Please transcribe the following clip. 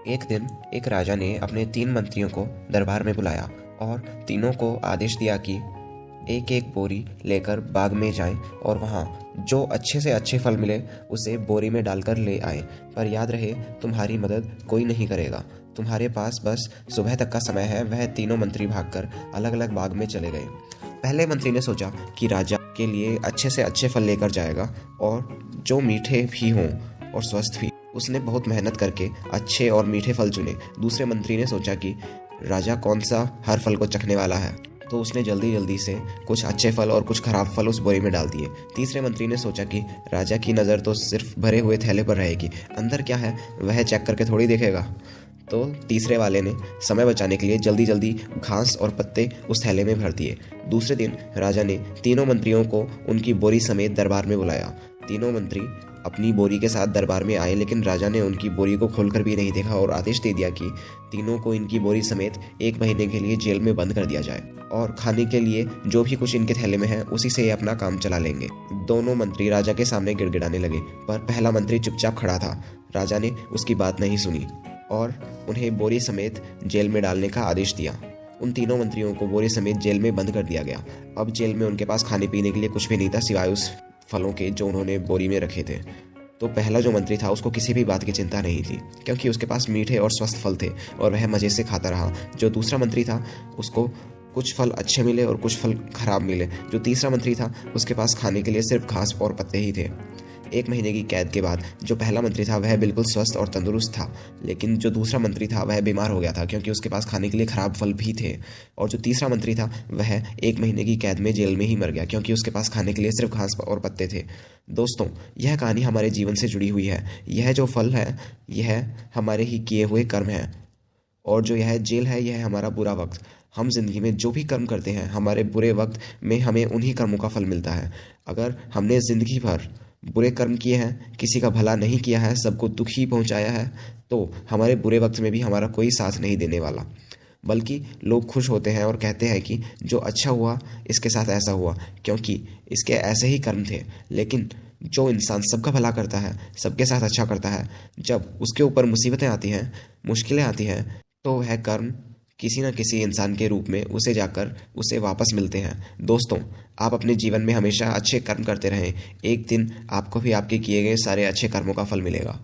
एक दिन एक राजा ने अपने 3 मंत्रियों को दरबार में बुलाया और तीनों को आदेश दिया कि एक एक बोरी लेकर बाग में जाएं और वहां जो अच्छे से अच्छे फल मिले उसे बोरी में डालकर ले आएं। पर याद रहे, तुम्हारी मदद कोई नहीं करेगा। तुम्हारे पास बस सुबह तक का समय है। वह तीनों मंत्री भागकर अलग अलग बाग में चले गए। पहले मंत्री ने सोचा कि राजा के लिए अच्छे से अच्छे फल लेकर जाएगा और जो मीठे भी हों और स्वस्थ भी। उसने बहुत मेहनत करके अच्छे और मीठे फल चुने। दूसरे मंत्री ने सोचा कि राजा कौन सा हर फल को चखने वाला है, तो उसने जल्दी जल्दी से कुछ अच्छे फल और कुछ खराब फल उस बोरी में डाल दिए। तीसरे मंत्री ने सोचा कि राजा की नज़र तो सिर्फ भरे हुए थैले पर रहेगी, अंदर क्या है वह चेक करके थोड़ी देखेगा। तो तीसरे वाले ने समय बचाने के लिए जल्दी जल्दी घास और पत्ते उस थैले में भर दिए। दूसरे दिन राजा ने तीनों मंत्रियों को उनकी बोरी समेत दरबार में बुलाया। तीनों मंत्री अपनी बोरी के साथ दरबार में आए, लेकिन राजा ने उनकी बोरी को खोलकर भी नहीं देखा और आदेश दे दिया कि तीनों को इनकी बोरी समेत 1 महीने के लिए जेल में बंद कर दिया जाए और खाने के लिए जो भी कुछ इनके थैले में है उसी से ये अपना काम चला लेंगे। दोनों मंत्री राजा के सामने गिड़गिड़ाने लगे, पर पहला मंत्री चुपचाप खड़ा था। राजा ने उसकी बात नहीं सुनी और उन्हें बोरी समेत जेल में डालने का आदेश दिया। उन तीनों मंत्रियों को बोरी समेत जेल में बंद कर दिया गया। अब जेल में उनके पास खाने पीने के लिए कुछ भी नहीं था सिवाय उस फलों के जो उन्होंने बोरी में रखे थे। तो पहला जो मंत्री था उसको किसी भी बात की चिंता नहीं थी, क्योंकि उसके पास मीठे और स्वस्थ फल थे और वह मज़े से खाता रहा। जो दूसरा मंत्री था उसको कुछ फल अच्छे मिले और कुछ फल खराब मिले। जो तीसरा मंत्री था उसके पास खाने के लिए सिर्फ घास और पत्ते ही थे। 1 महीने की कैद के बाद जो पहला मंत्री था वह बिल्कुल स्वस्थ और तंदुरुस्त था, लेकिन जो दूसरा मंत्री था वह बीमार हो गया था क्योंकि उसके पास खाने के लिए खराब फल भी थे। और जो तीसरा मंत्री था वह 1 महीने की कैद में जेल में ही मर गया क्योंकि उसके पास खाने के लिए सिर्फ घास और पत्ते थे। दोस्तों, यह कहानी हमारे जीवन से जुड़ी हुई है। यह जो फल है यह हमारे ही किए हुए कर्म है और जो यह जेल है यह हमारा बुरा वक्त। हम जिंदगी में जो भी कर्म करते हैं हमारे बुरे वक्त में हमें उन्हीं कर्मों का फल मिलता है। अगर हमने जिंदगी भर बुरे कर्म किए हैं, किसी का भला नहीं किया है, सबको दुख ही पहुंचाया है, तो हमारे बुरे वक्त में भी हमारा कोई साथ नहीं देने वाला। बल्कि लोग खुश होते हैं और कहते हैं कि जो अच्छा हुआ इसके साथ ऐसा हुआ, क्योंकि इसके ऐसे ही कर्म थे। लेकिन जो इंसान सबका भला करता है, सबके साथ अच्छा करता है, जब उसके ऊपर मुसीबतें आती हैं, मुश्किलें आती हैं, तो वह कर्म किसी न किसी इंसान के रूप में उसे वापस मिलते हैं। दोस्तों, आप अपने जीवन में हमेशा अच्छे कर्म करते रहें। एक दिन आपको भी आपके किए गए सारे अच्छे कर्मों का फल मिलेगा।